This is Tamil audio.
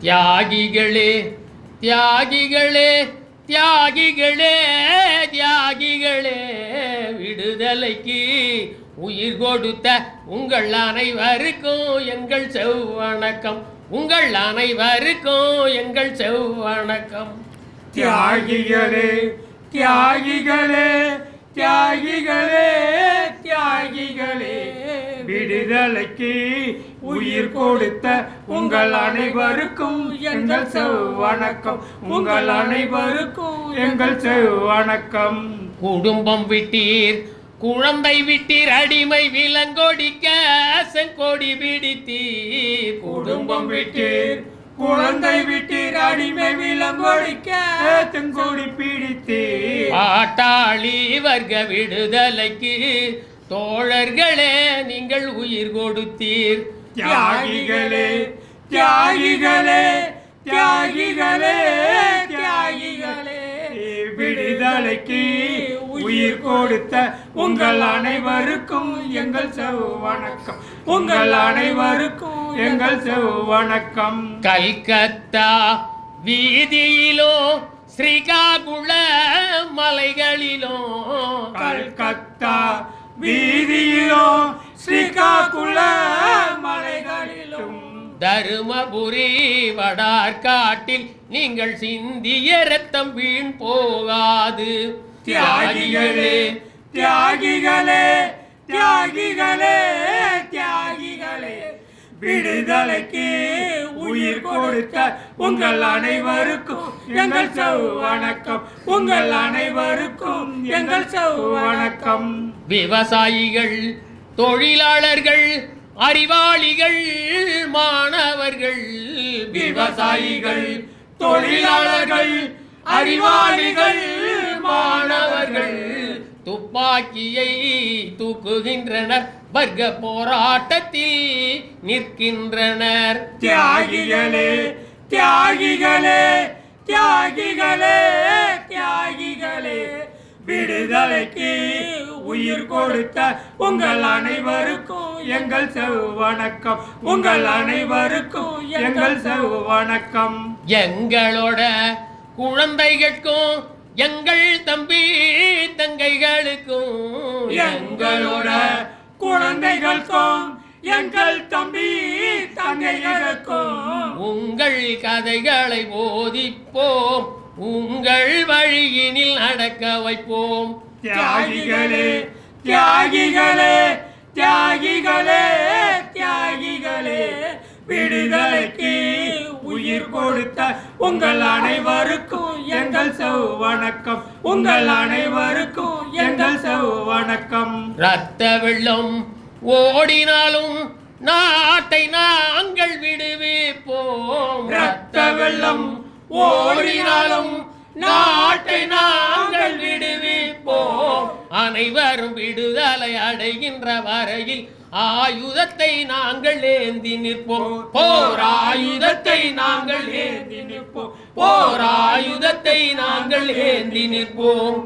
தியாகிகளே தியாகிகளே தியாகிகளே தியாகிகளே விடுதலைக்கு உயிர் கொடுத்த உங்கள் அனைவருக்கும் எங்கள் செவ்வணக்கம். உங்கள் அனைவருக்கும் எங்கள் செவ்வணக்கம். தியாகிகளே தியாகிகளே தியாகிகளே தியாகிகளே விடுதலைக்கு உயிர் கொடுத்த உங்கள் அனைவருக்கும் எங்கள் செவ்வணக்கம். உங்கள் அனைவருக்கும் எங்கள் செவ்வணக்கம். குடும்பம் விட்டீர், குழந்தை விட்டீர், அடிமை விலங்கொடிக்க செங்கொடி பிடித்தீர். குடும்பம் விட்டீர், குழந்தை விட்டீர், அடிமை விலங்கொடிக்க செங்கொடி பிடித்தீர். பாட்டாளி வர்க்க விடுதலைக்கு தோழர்களே நீங்கள் உயிர் கொடுத்தீர். தியாகிகளே தியாகிகளே தியாகிகளே தியாகிகளே விடுதலைக்கு உயிர் கொடுத்த உங்கள் அனைவருக்கும் எங்கள் செவ்வணக்கம். உங்கள் அனைவருக்கும் எங்கள் செவ்வணக்கம். கல்கத்தா வீதியிலோ ஸ்ரீகாகுள மலைகளிலோ கல்கத்தா வீதியிலோ ஸ்ரீகாகுள மலைகளிலும் தருமபுரி வடார்காட்டில் நீங்கள் சிந்திய ரத்தம் வீண் போகாது. தியாகிகளே தியாகிகளே தியாகிகளே தியாகிகளே விடுதலைக்கு உயிர் கொடுத்த உங்கள் அனைவருக்கும் எங்கள் செவ்வணக்கம். உங்கள் அனைவருக்கும் எங்கள் செவ்வணக்கம். விவசாயிகள், தொழிலாளர்கள், அறிவாளிகள், மாணவர்கள். விவசாயிகள், தொழிலாளர்கள், அறிவாளிகள், மாணவர்கள் துப்பாக்கியை தூக்குகின்றனர், வர்க்க போராட்டத்தில் நிற்கின்றனர். தியாகிகளே தியாகிகளே தியாகிகளே தியாகிகளே விடுதலைக்கு உயிர் கொடுத்த உங்கள் அனைவருக்கும் எங்கள் செவ்வணக்கம். உங்கள் அனைவருக்கும் எங்கள் செவ்வணக்கம். எங்களோட குழந்தைகளுக்கும் எங்கள் தம்பி தங்கைகளுக்கும் எங்களோட குழந்தைகளுக்கும் எங்கள் தம்பி தங்கைகளுக்கும் உங்கள் கதைகளை போதிப்போம், உங்கள் வழியினில் நடக்க வைப்போம். தியாகிகளே தியாகிகளே தியாகிகளே தியாகிகளே விடுதலைக்கு உயிர் கொடுத்த உங்கள் அனைவருக்கும் எங்கள் செவ்வணக்கம். உங்கள் அனைவருக்கும் எங்கள் செவ்வணக்கம். இரத்த வெள்ளம் ஓடினாலும் நாட்டை நாங்கள் விடுவிப்போம். இரத்த வெள்ளம் ஓடினாலும் நாட்டை நாங்கள் விடுவிப்போம். அனைவரும் விடுதலை அடைகின்ற வரையில் ஆயுதத்தை நாங்கள் ஏந்தி நிற்போம். போர் ஆயுதத்தை நாங்கள் ஏந்தி நிற்போம். போர் ஆயுதத்தை நாங்கள் ஏந்தி நிற்போம்.